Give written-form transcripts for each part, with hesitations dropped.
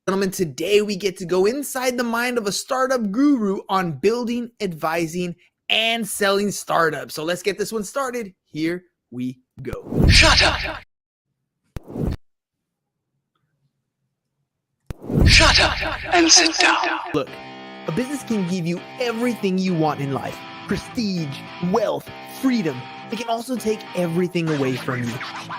Gentlemen, today we get to go inside the mind of a startup guru on building, advising, and selling startups. So let's get this one started. Here we go. Shut up! Shut up and sit down. Look, a business can give you everything you want in life: prestige, wealth, freedom. It can also take everything away from you.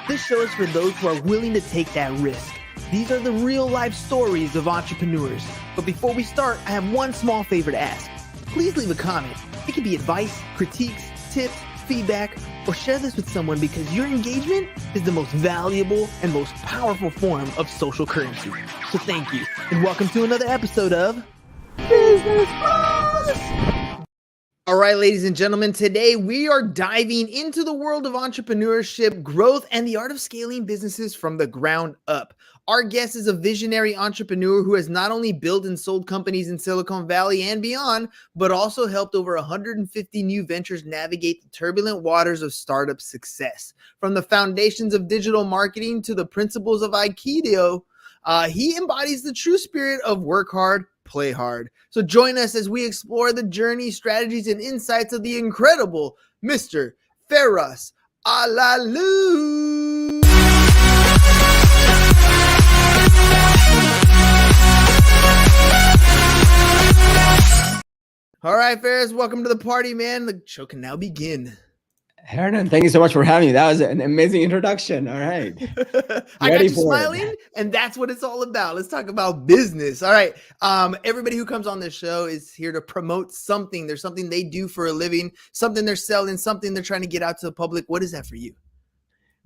This show is for those who are willing to take that risk. These are the real life stories of entrepreneurs. But before we start, I have one small favor to ask. Please leave a comment. It could be advice, critiques, tips, feedback, or share this with someone, because your engagement is the most valuable and most powerful form of social currency. So thank you, and welcome to another episode of Business Buzz. All right, ladies and gentlemen, today we are diving into the world of entrepreneurship, growth, and the art of scaling businesses from the ground up. Our guest is a visionary entrepreneur who has not only built and sold companies in Silicon Valley and beyond, but also helped over 150 new ventures navigate the turbulent waters of startup success. From the foundations of digital marketing to the principles of Aikido, he embodies the true spirit of work hard, play hard. So join us as we explore the journey, strategies, and insights of the incredible Mr. Feras Alhlou. All right, Feras, welcome to the party, man. The show can now begin. Hernan, thank you so much for having me. That was an amazing introduction. All right. I got you smiling, and that's what it's all about. Let's talk about business. All right. Everybody who comes on this show is here to promote something. There's something they do for a living, something they're selling, something they're trying to get out to the public. What is that for you?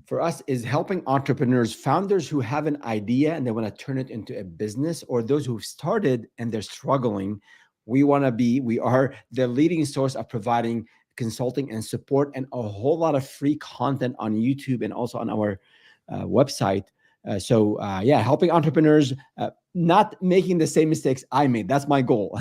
For us is helping entrepreneurs, founders who have an idea and they want to turn it into a business, or those who've started and they're struggling. We are the leading source of providing consulting and support, and a whole lot of free content on YouTube and also on our website. Helping entrepreneurs not making the same mistakes I made. That's my goal.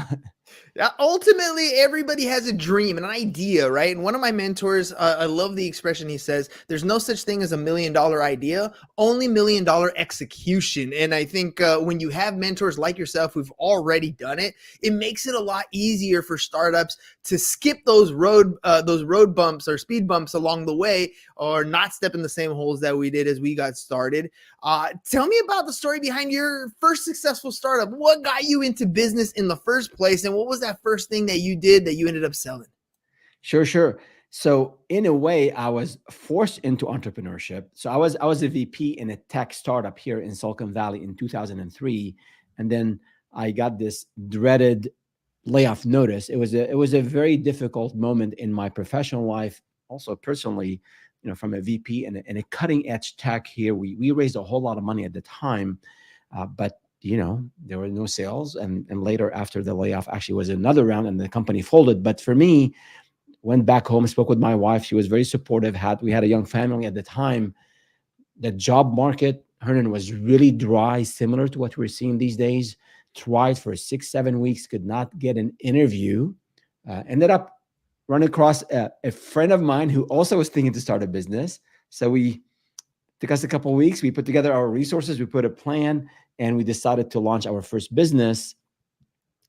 Yeah, ultimately, everybody has a dream and an idea, right? And one of my mentors, I love the expression he says, there's no such thing as $1 million idea, only $1 million execution. And I think when you have mentors like yourself who've already done it, it makes it a lot easier for startups to skip those road bumps or speed bumps along the way, or not step in the same holes that we did as we got started. Tell me about the story behind your first successful startup. What got you into business in the first place, and what was that first thing that you did that you ended up selling? Sure. So in a way, I was forced into entrepreneurship. So I was a VP in a tech startup here in Silicon Valley in 2003, and then I got this dreaded layoff notice. It was a very difficult moment in my professional life, also personally. You know, from a VP and a cutting edge tech here, we raised a whole lot of money at the time, but you know, there were no sales. And later, after the layoff, actually was another round and the company folded. But for me, went back home, spoke with my wife. She was very supportive. We had a young family at the time. The job market, Hernan, was really dry, similar to what we're seeing these days. Tried for 6-7 weeks, could not get an interview. Ended up running across a friend of mine who also was thinking to start a business. So took us a couple of weeks. We put together our resources, we put a plan, and we decided to launch our first business.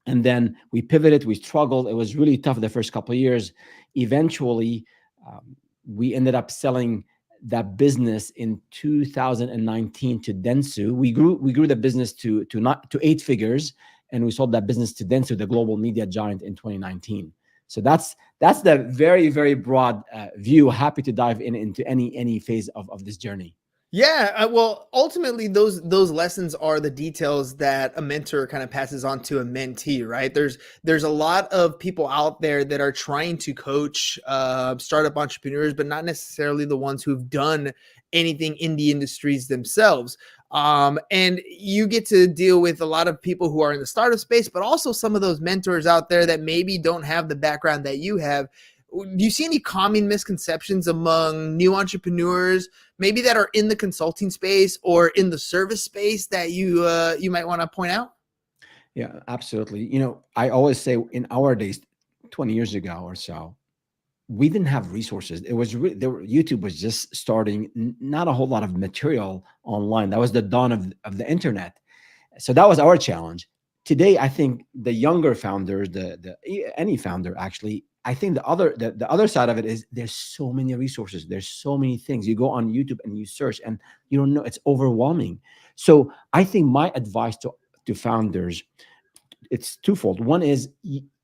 And then we pivoted, we struggled. It was really tough the first couple of years. Eventually, we ended up selling that business in 2019 to Dentsu. We grew the business to 8 figures, and we sold that business to Dentsu, the global media giant, in 2019. So that's the very, very broad view. Happy to dive into any phase of this journey. Yeah, well, ultimately, those lessons are the details that a mentor kind of passes on to a mentee, right? There's a lot of people out there that are trying to coach startup entrepreneurs, but not necessarily the ones who've done anything in the industries themselves. And you get to deal with a lot of people who are in the startup space, but also some of those mentors out there that maybe don't have the background that you have. Do you see any common misconceptions among new entrepreneurs, maybe that are in the consulting space or in the service space, that you might want to point out? Yeah, absolutely. You know, I always say in our days, 20 years ago or so, we didn't have resources. It was YouTube was just starting, not a whole lot of material online. That was the dawn of the internet. So that was our challenge. Today, I think the younger founders, any founder actually, I think the other side of it is there's so many resources, there's so many things. You go on YouTube and you search, and you don't know, it's overwhelming. So I think my advice to founders, it's twofold. One is,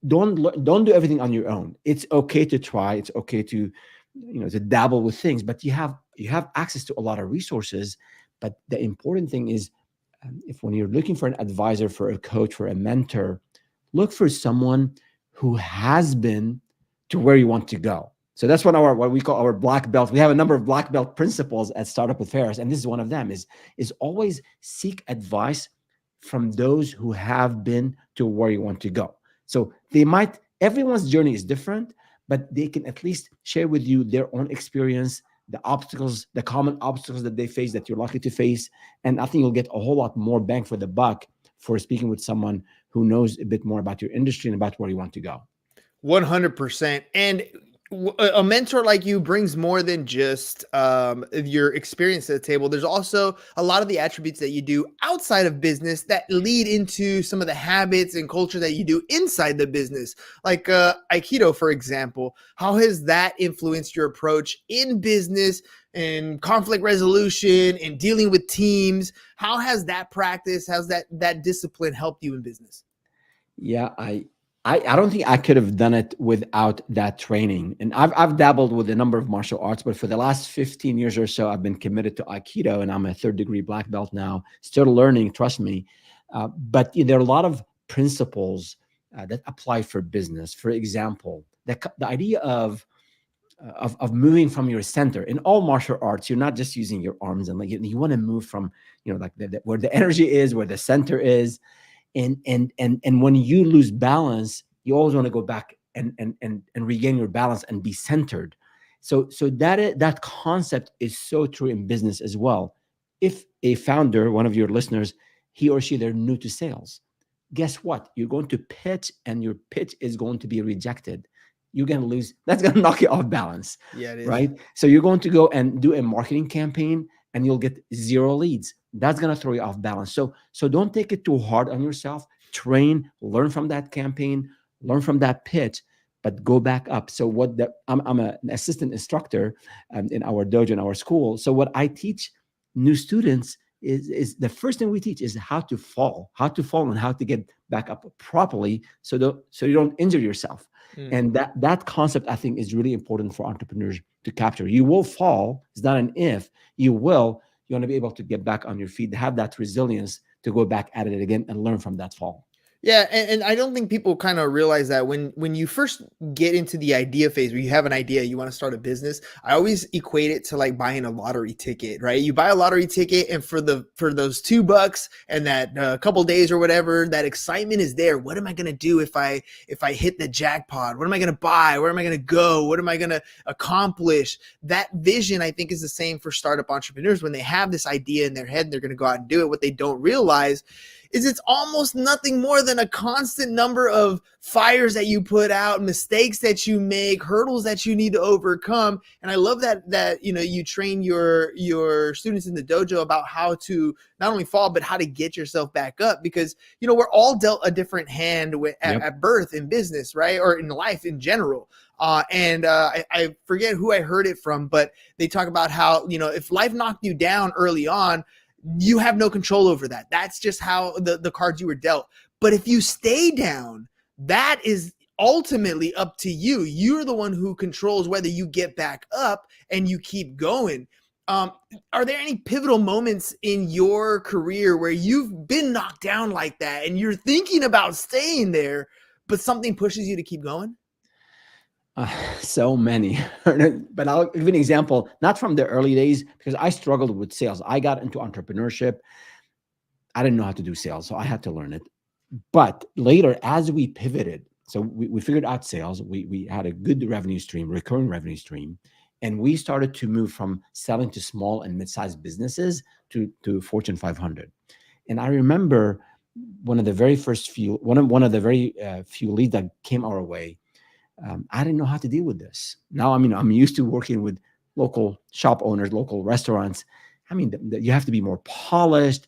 don't do everything on your own. It's okay to try. It's okay to, to dabble with things, but you have access to a lot of resources. But the important thing is, if when you're looking for an advisor, for a coach, for a mentor, look for someone who has been to where you want to go. So that's what we call our black belt. We have a number of black belt principles at Startup with Feras, and this is one of them. Is always seek advice from those who have been to where you want to go. So everyone's journey is different, but they can at least share with you their own experience, the obstacles, the common obstacles that they face, that you're likely to face. And I think you'll get a whole lot more bang for the buck for speaking with someone who knows a bit more about your industry and about where you want to go. 100%. And a mentor like you brings more than just your experience at the table. There's also a lot of the attributes that you do outside of business that lead into some of the habits and culture that you do inside the business, like Aikido, for example. How has that influenced your approach in business and conflict resolution and dealing with teams? How has that practice, how's that discipline helped you in business? Yeah, I don't think I could have done it without that training. And I've dabbled with a number of martial arts, but for the last 15 years or so, I've been committed to Aikido, and I'm a third-degree black belt now, still learning, trust me. But there are a lot of principles that apply for business. For example, the idea of moving from your center. In all martial arts, you're not just using your arms and legs. You want to move from, like where the energy is, where the center is. And when you lose balance, you always want to go back and regain your balance and be centered. So that concept is so true in business as well. If a founder, one of your listeners, he or she, they're new to sales, guess what? You're going to pitch, and your pitch is going to be rejected. You're going to lose. That's going to knock you off balance. Yeah, it is. Right? So you're going to go and do a marketing campaign, and you'll get 0 leads. That's going to throw you off balance. So don't take it too hard on yourself. Train, learn from that campaign, learn from that pitch, but go back up. So I'm an assistant instructor in our dojo, in our school. So what I teach new students is the first thing we teach is how to fall and how to get back up properly, so you don't injure yourself. And that concept, I think, is really important for entrepreneurs to capture. You will fall. It's not an if. You will. You want to be able to get back on your feet, have that resilience to go back at it again and learn from that fall. Yeah, and I don't think people kind of realize that when you first get into the idea phase, where you have an idea, you want to start a business, I always equate it to like buying a lottery ticket, right? You buy a lottery ticket, and for those $2 and that couple days or whatever, that excitement is there. What am I gonna do if I hit the jackpot? What am I gonna buy? Where am I gonna go? What am I gonna accomplish? That vision, I think, is the same for startup entrepreneurs. When they have this idea in their head and they're gonna go out and do it, what they don't realize is it's almost nothing more than a constant number of fires that you put out, mistakes that you make, hurdles that you need to overcome. And I love that you train your students in the dojo about how to not only fall, but how to get yourself back up, because we're all dealt a different hand at birth in business, right? Or in life in general. I forget who I heard it from, but they talk about how, if life knocked you down early on, you have no control over that. That's just how the cards you were dealt. But if you stay down, that is ultimately up to you. You're the one who controls whether you get back up and you keep going. Are there any pivotal moments in your career where you've been knocked down like that and you're thinking about staying there, but something pushes you to keep going? So many, but I'll give an example, not from the early days, because I struggled with sales. I got into entrepreneurship. I didn't know how to do sales, so I had to learn it. But later, as we pivoted, so we figured out sales, we had a good revenue stream, recurring revenue stream, and we started to move from selling to small and mid-sized businesses to Fortune 500. And I remember one of the very few leads that came our way. I didn't know how to deal with this. Now, I'm used to working with local shop owners, local restaurants. You have to be more polished.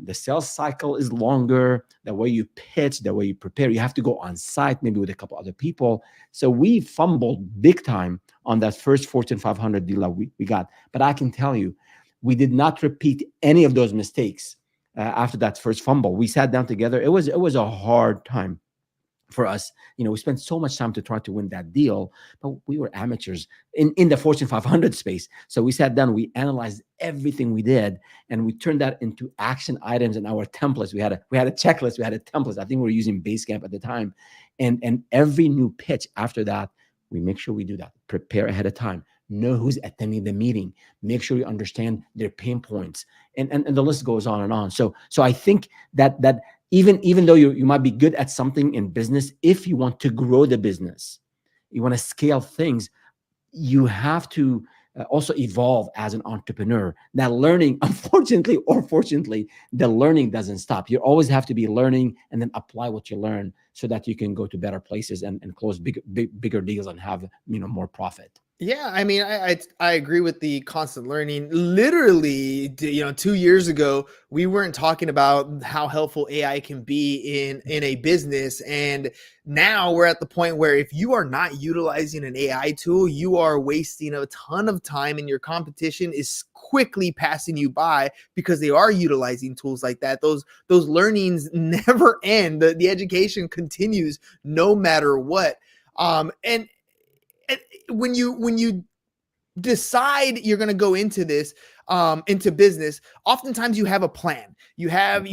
The sales cycle is longer. The way you pitch, the way you prepare, you have to go on site, maybe with a couple other people. So we fumbled big time on that first Fortune 500 deal that we got. But I can tell you, we did not repeat any of those mistakes after that first fumble. We sat down together. It was a hard time for us. We spent so much time to try to win that deal, but we were amateurs in the Fortune 500 space. So we sat down, we analyzed everything we did, and we turned that into action items in our templates. We had a checklist, we had a template. I think we were using Basecamp at the time. And every new pitch after that, we make sure we do that. Prepare ahead of time. Know who's attending the meeting. Make sure you understand their pain points. And the list goes on and on. So I think that even though you might be good at something in business, if you want to grow the business, you want to scale things, you have to also evolve as an entrepreneur. That learning, unfortunately or fortunately, the learning doesn't stop. You always have to be learning and then apply what you learn so that you can go to better places and close bigger deals and have more profit. Yeah, I mean, I agree with the constant learning. Literally, 2 years ago, we weren't talking about how helpful AI can be in a business, and now we're at the point where if you are not utilizing an AI tool, you are wasting a ton of time, and your competition is quickly passing you by because they are utilizing tools like that. Those learnings never end. The education continues no matter what. And when you decide you're going to go into this, into business, oftentimes you have a plan. You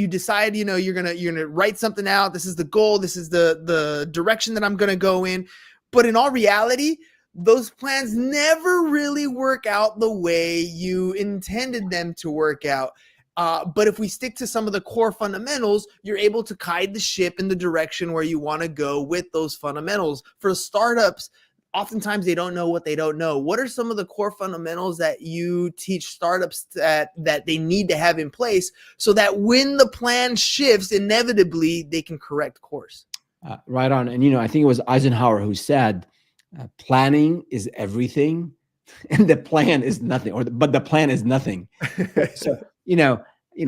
decide, you're going to write something out. This is the goal. This is the direction that I'm going to go in. But in all reality, those plans never really work out the way you intended them to work out. But if we stick to some of the core fundamentals, you're able to guide the ship in the direction where you want to go with those fundamentals. For startups, oftentimes they don't know what they don't know. What are some of the core fundamentals that you teach startups that they need to have in place so that when the plan shifts, inevitably they can correct course? Right on. And, I think it was Eisenhower who said, planning is everything and the plan is nothing, but the plan is nothing. So,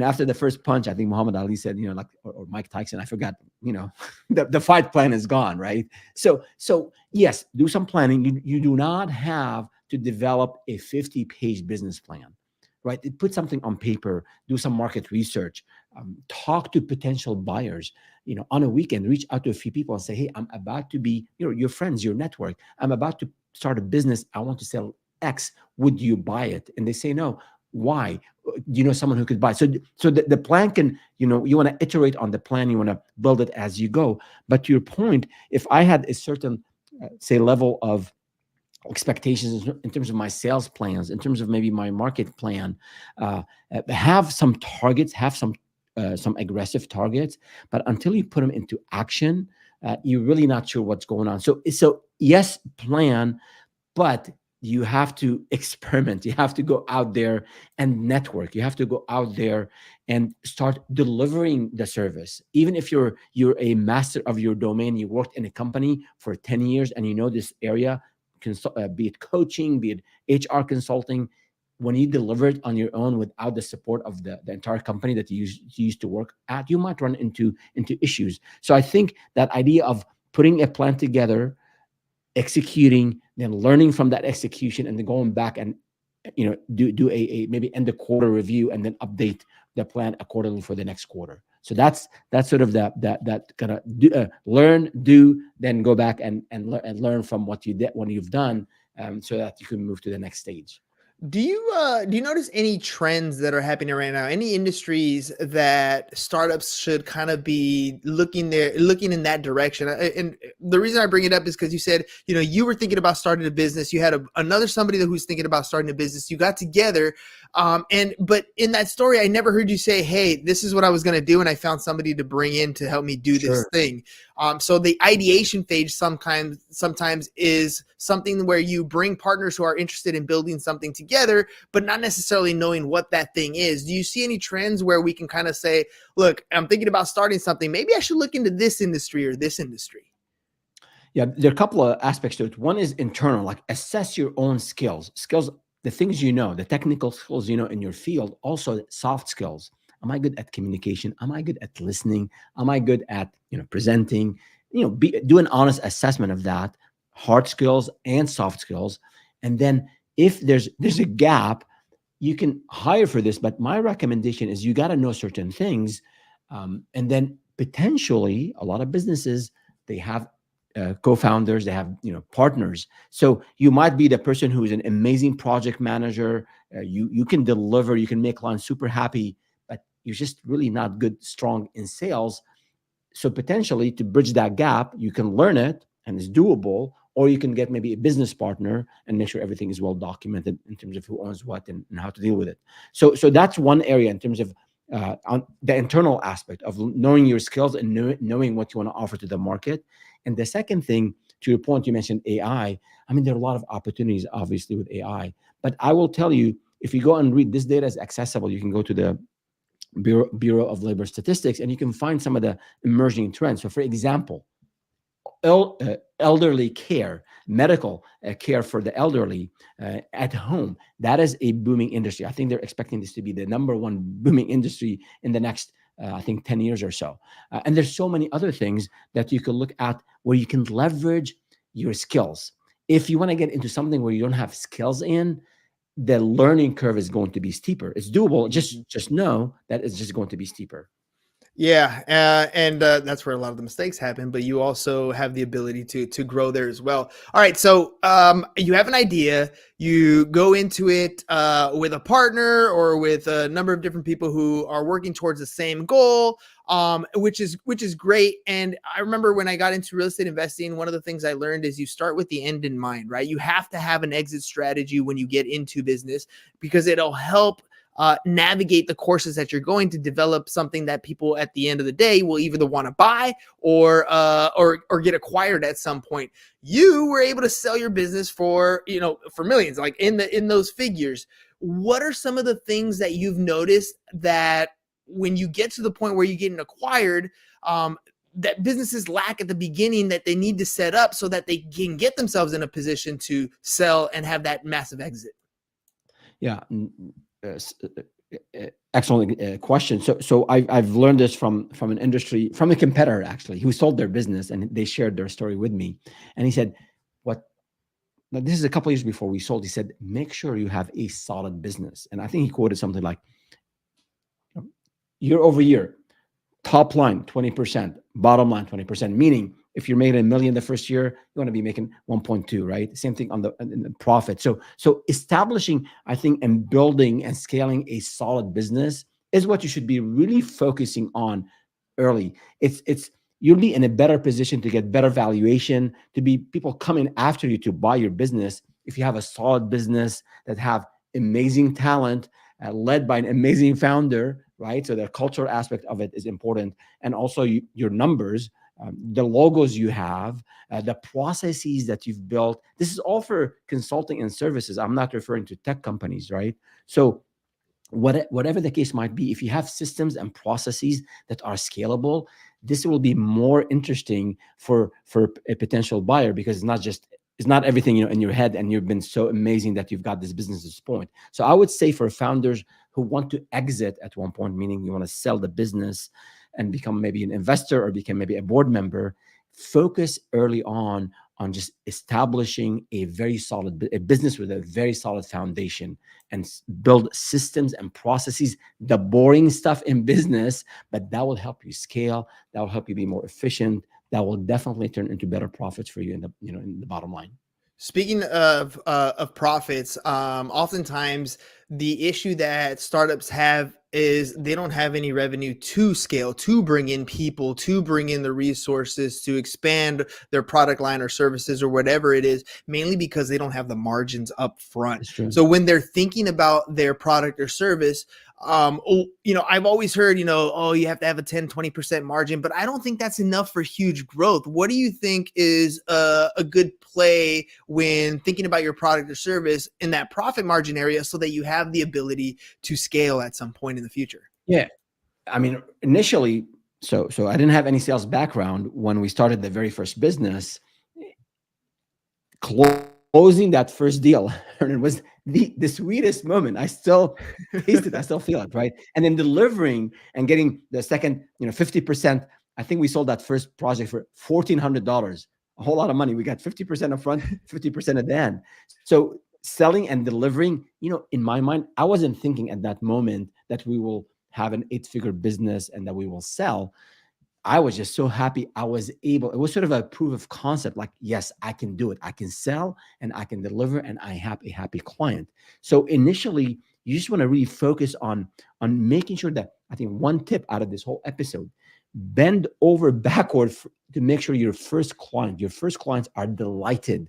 after the first punch, I think Muhammad Ali said, or Mike Tyson, I forgot, the fight plan is gone, right? So yes, do some planning. You do not have to develop a 50-page business plan, right? Put something on paper, do some market research, talk to potential buyers, on a weekend, reach out to a few people and say, hey, I'm about to be, your friends, your network. I'm about to start a business. I want to sell X. Would you buy it? And they say no. Why? Do you know someone who could buy? So the plan can, you want to iterate on the plan. You want to build it as you go. But to your point, if I had a certain, say, level of expectations in terms of my sales plans, in terms of maybe my market plan, have some targets, have some aggressive targets, but until you put them into action, you're really not sure what's going on. So yes, plan, but you have to experiment. You have to go out there and network. You have to go out there and start delivering the service. Even if you're a master of your domain, you worked in a company for 10 years and you know this area, be it coaching, be it HR consulting, when you deliver it on your own without the support of the entire company that you used to work at, you might run into issues. So I think that idea of putting a plan together, executing, then learning from that execution, and then going back and do a maybe end the quarter review and then update the plan accordingly for the next quarter. So that's sort of that kind of learn, do, then go back and learn from what you did when you've done, so that you can move to the next stage. Do you notice any trends that are happening right now? Any industries that startups should kind of be looking in that direction? And the reason I bring it up is because you said, you were thinking about starting a business. You had another somebody who's thinking about starting a business. You got together. But in that story, I never heard you say, hey, this is what I was going to do. And I found somebody to bring in to help me do this thing. So the ideation phase sometimes is something where you bring partners who are interested in building something together, but not necessarily knowing what that thing is. Do you see any trends where we can kind of say, look, I'm thinking about starting something. Maybe I should look into this industry or this industry? Yeah, there are a couple of aspects to it. One is internal, like assess your own skills, the things the technical skills in your field, also soft skills. Am I good at communication? Am I good at listening? Am I good at, presenting? Do an honest assessment of that, hard skills and soft skills. And then if there's a gap, you can hire for this. But my recommendation is you got to know certain things. And then potentially a lot of businesses, they have co-founders, they have partners. So you might be the person who is an amazing project manager. You can deliver, you can make clients super happy, but you're just really not good, strong in sales. So potentially to bridge that gap, you can learn it and it's doable, or you can get maybe a business partner and make sure everything is well documented in terms of who owns what and how to deal with it. So that's one area in terms of on the internal aspect of knowing your skills and knowing what you want to offer to the market. And the second thing, to your point, you mentioned AI. I mean, there are a lot of opportunities, obviously, with AI. But I will tell you, if you go and read, this data is accessible. You can go to the Bureau of Labor Statistics, and you can find some of the emerging trends. So, for example, elderly care, medical care for the elderly at home, that is a booming industry. I think they're expecting this to be the number one booming industry in the next, I think, 10 years or so. And there's so many other things that you can look at where you can leverage your skills. If you want to get into something where you don't have skills in, the learning curve is going to be steeper. It's doable. Just know that it's just going to be steeper. Yeah, and that's where a lot of the mistakes happen. But you also have the ability to grow there as well. All right, so you have an idea, you go into it with a partner or with a number of different people who are working towards the same goal, which is great. And I remember when I got into real estate investing, one of the things I learned is you start with the end in mind, right? You have to have an exit strategy when you get into business because it'll help navigate the courses that you're going to develop something that people at the end of the day will either want to buy or get acquired at some point. You were able to sell your business for millions, like in those figures. What are some of the things that you've noticed that when you get to the point where you're getting acquired, that businesses lack at the beginning that they need to set up so that they can get themselves in a position to sell and have that massive exit? Yeah. Excellent question. So I've learned this from an industry, from a competitor actually, who sold their business, and they shared their story with me. And he said, now this is a couple of years before we sold. He said, make sure you have a solid business. And I think he quoted something like, year over year, top line 20%, bottom line 20%. Meaning, if you're making $1 million the first year, you want to be making 1.2, right? Same thing on the profit. So establishing, I think, and building and scaling a solid business is what you should be really focusing on early. You'll be in a better position to get better valuation, to be people coming after you to buy your business if you have a solid business that have amazing talent, led by an amazing founder, right? So the cultural aspect of it is important, and also your numbers. The logos you have, the processes that you've built. This is all for consulting and services. I'm not referring to tech companies, right? So whatever the case might be, if you have systems and processes that are scalable, this will be more interesting for a potential buyer, because it's not everything in your head, and you've been so amazing that you've got this business at this point. So I would say for founders who want to exit at one point, meaning you want to sell the business and become maybe an investor or become maybe a board member, focus early on just establishing a business with a very solid foundation, and build systems and processes, the boring stuff in business, but that will help you scale. That will help you be more efficient. That will definitely turn into better profits for you in the bottom line. Speaking of profits, oftentimes the issue that startups have is they don't have any revenue to scale, to bring in people, to bring in the resources, to expand their product line or services or whatever it is, mainly because they don't have the margins up front. So when they're thinking about their product or service, I've always heard, you have to have a 10, 20% margin, but I don't think that's enough for huge growth. What do you think is a good play when thinking about your product or service in that profit margin area so that you have the ability to scale at some point in the future? Yeah. I mean, initially, so I didn't have any sales background when we started the very first business. Closing closing that first deal, and it was the sweetest moment. I still taste it. I still feel it, right? And then delivering and getting the second, 50%. I think we sold that first project for $1,400, a whole lot of money. We got 50% up front, 50% at the end. So selling and delivering, in my mind, I wasn't thinking at that moment that we will have an 8-figure business and that we will sell. I was just so happy I was able. It was sort of a proof of concept, like, yes, I can do it. I can sell and I can deliver, and I have a happy client. So initially, you just want to really focus on making sure that, I think one tip out of this whole episode, bend over backward to make sure your first clients are delighted.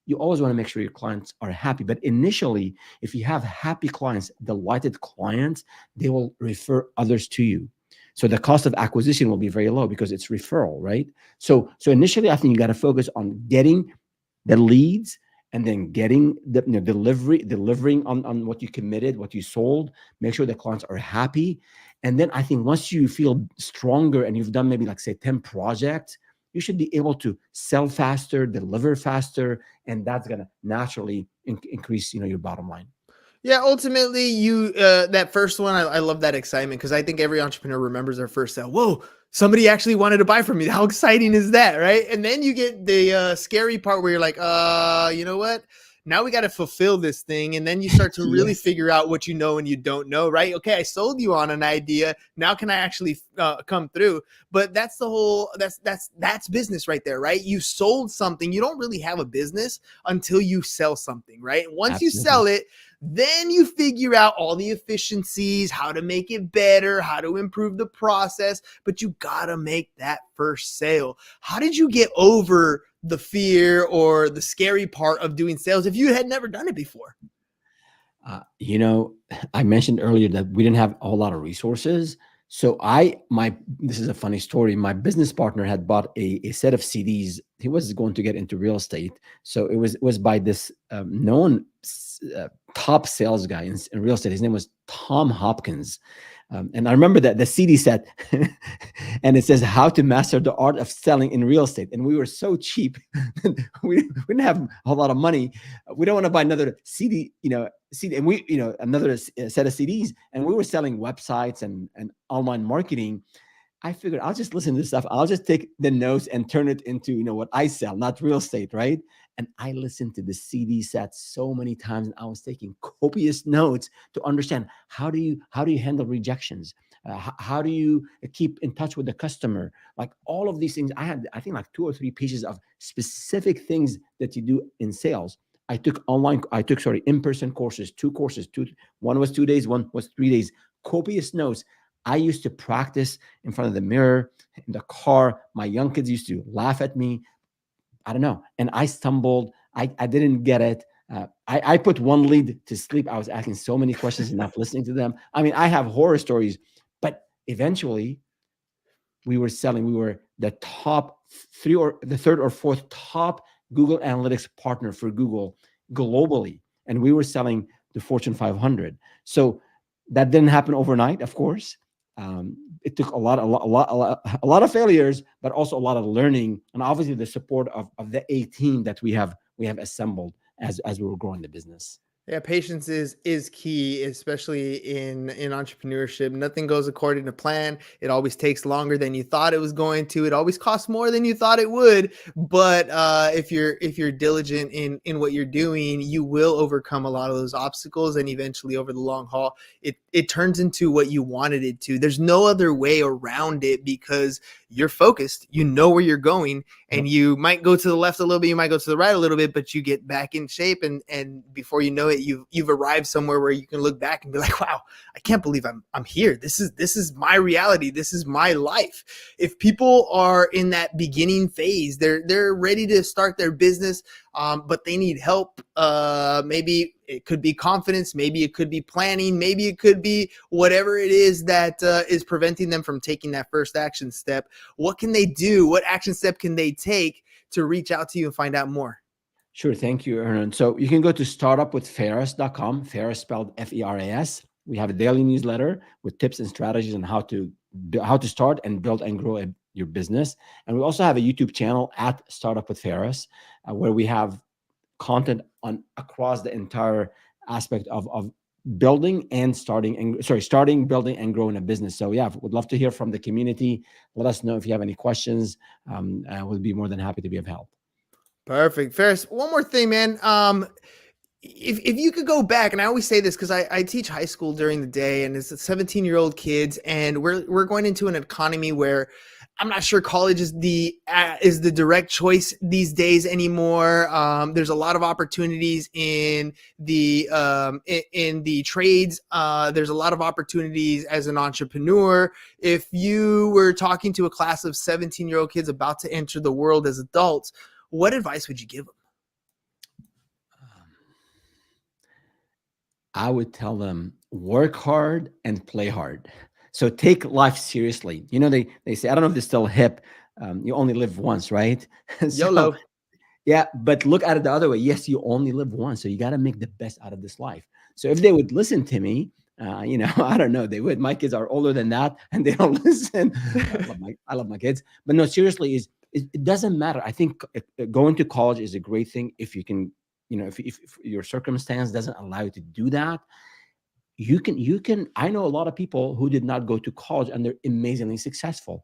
You always want to make sure your clients are happy. But initially, if you have happy clients, delighted clients, they will refer others to you. So the cost of acquisition will be very low because it's referral, right? So initially, I think you got to focus on getting the leads, and then getting the delivering on what you committed, what you sold. Make sure the clients are happy. And then I think once you feel stronger and you've done maybe, like, say, 10 projects, you should be able to sell faster, deliver faster, and that's going to naturally increase, your bottom line. Yeah, ultimately, you that first one, I love that excitement, because I think every entrepreneur remembers their first sale. Whoa, somebody actually wanted to buy from me. How exciting is that, right? And then you get the scary part where you're like, you know what? Now we got to fulfill this thing. And then you start to really figure out what you know and you don't know, right? Okay, I sold you on an idea. Now can I actually come through? But that's the whole, that's business right there, right? You sold something. You don't really have a business until you sell something, right? And once you sell it, then you figure out all the efficiencies, how to make it better, how to improve the process, but you gotta make that first sale. How did you get over the fear or the scary part of doing sales if you had never done it before? I mentioned earlier that we didn't have a whole lot of resources. So this is a funny story. My business partner had bought a set of CDs. He was going to get into real estate. So it was by this known top sales guy in real estate. His name was Tom Hopkins. And I remember that the CD set, and it says how to master the art of selling in real estate. And we were so cheap. we didn't have a whole lot of money. We don't want to buy another CD, and we, another set of CDs. And we were selling websites and online marketing. I figured I'll just listen to this stuff. I'll just take the notes and turn it into, what I sell, not real estate, right? And I listened to the CD set so many times, and I was taking copious notes to understand how do you handle rejections? How do you keep in touch with the customer? Like all of these things. I had, I think, like 2 or 3 pages of specific things that you do in sales. I took in-person courses, 2 courses. One was 2 days, one was 3 days. Copious notes. I used to practice in front of the mirror, in the car. My young kids used to laugh at me. I don't know. And I stumbled. I didn't get it. I put one lead to sleep. I was asking so many questions and not listening to them. I mean, I have horror stories, but eventually we were selling. We were the top 3 or the 3rd or 4th top Google Analytics partner for Google globally. And we were selling the Fortune 500. So that didn't happen overnight, of course. It took a lot of failures, but also a lot of learning, and obviously the support of the A team that we have assembled as we were growing the business. Yeah, patience is key, especially in entrepreneurship. Nothing goes according to plan. It always takes longer than you thought it was going to. It always costs more than you thought it would. But if you're diligent in what you're doing, you will overcome a lot of those obstacles, and eventually, over the long haul, it turns into what you wanted it to. There's no other way around it because you're focused. You know where you're going, and you might go to the left a little bit, you might go to the right a little bit, but you get back in shape, and before you know it, you've arrived somewhere where you can look back and be like, wow, I can't believe I'm here. This is my reality. This is my life. If people are in that beginning phase, they're ready to start their business, but they need help. Maybe it could be confidence. Maybe it could be planning. Maybe it could be whatever it is that is preventing them from taking that first action step. What can they do? What action step can they take to reach out to you and find out more? Sure. Thank you, Ernan. So you can go to startupwithferas.com, Feras spelled Feras. We have a daily newsletter with tips and strategies on how to start and build and grow your business. And we also have a YouTube channel at Startup with Feras, where we have content on across the entire aspect of building and starting, building, and growing a business. So yeah, would love to hear from the community. Let us know if you have any questions. We'll be more than happy to be of help. Perfect. Feras, one more thing, man. If you could go back, and I always say this because I teach high school during the day, and it's 17-year-old kids, and we're going into an economy where I'm not sure college is the direct choice these days anymore. There's a lot of opportunities in the trades. There's a lot of opportunities as an entrepreneur. If you were talking to a class of 17-year-old kids about to enter the world as adults, what advice would you give them? I would tell them work hard and play hard. So take life seriously. You know, they say, I don't know if they're still hip. You only live once, right? So, YOLO. yeah, but look at it the other way. Yes, you only live once. So you got to make the best out of this life. So if they would listen to me, I don't know, they would. My kids are older than that and they don't listen. I love my kids. But no, seriously, it doesn't matter. I think going to college is a great thing if you can, if your circumstance doesn't allow you to do that. You can. I know a lot of people who did not go to college and they're amazingly successful.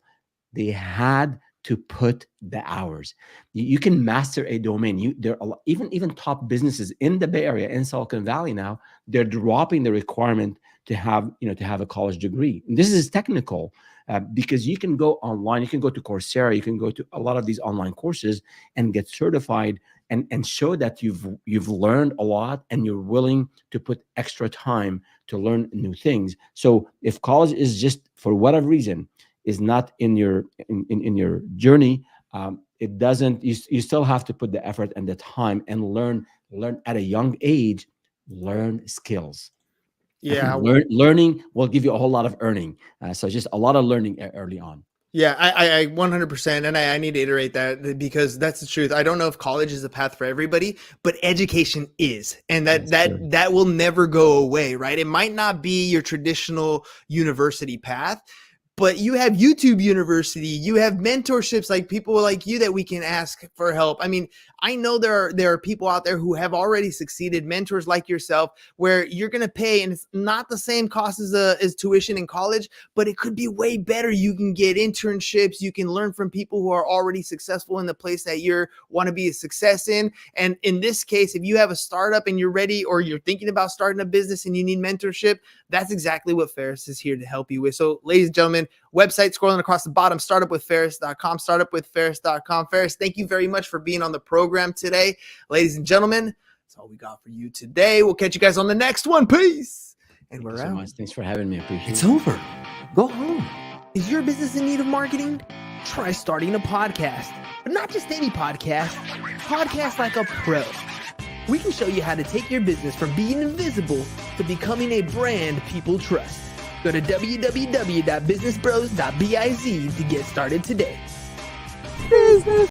They had to put the hours. You can master a domain. There are even top businesses in the Bay Area, in Silicon Valley now, they're dropping the requirement to have a college degree. And this is technical because you can go online, you can go to Coursera, you can go to a lot of these online courses and get certified and show that you've learned a lot and you're willing to put extra time to learn new things. So if college is just for whatever reason is not in your journey, it doesn't. You still have to put the effort and the time and learn at a young age. Learn skills. Yeah, learning will give you a whole lot of earning. So just a lot of learning early on. Yeah, I 100%. And I need to iterate that because that's the truth. I don't know if college is the path for everybody, but education is. And that will never go away, right? It might not be your traditional university path, but you have YouTube University, you have mentorships like people like you that we can ask for help. I mean, I know there are people out there who have already succeeded, mentors like yourself, where you're going to pay, and it's not the same cost as tuition in college, but it could be way better. You can get internships, you can learn from people who are already successful in the place that you want to be a success in. And in this case, if you have a startup and you're ready, or you're thinking about starting a business and you need mentorship, that's exactly what Feras is here to help you with. So ladies and gentlemen, website scrolling across the bottom, startupwithferas.com, startupwithferas.com. Feras, thank you very much for being on the program today. Ladies and gentlemen, that's all we got for you today. We'll catch you guys on the next one. Peace. And we're out. So much. Thanks for having me. I appreciate it. It's over. Go home. Is your business in need of marketing? Try starting a podcast, but not just any podcast. Podcast like a pro. We can show you how to take your business from being invisible to becoming a brand people trust. Go to www.businessbros.biz to get started today. Business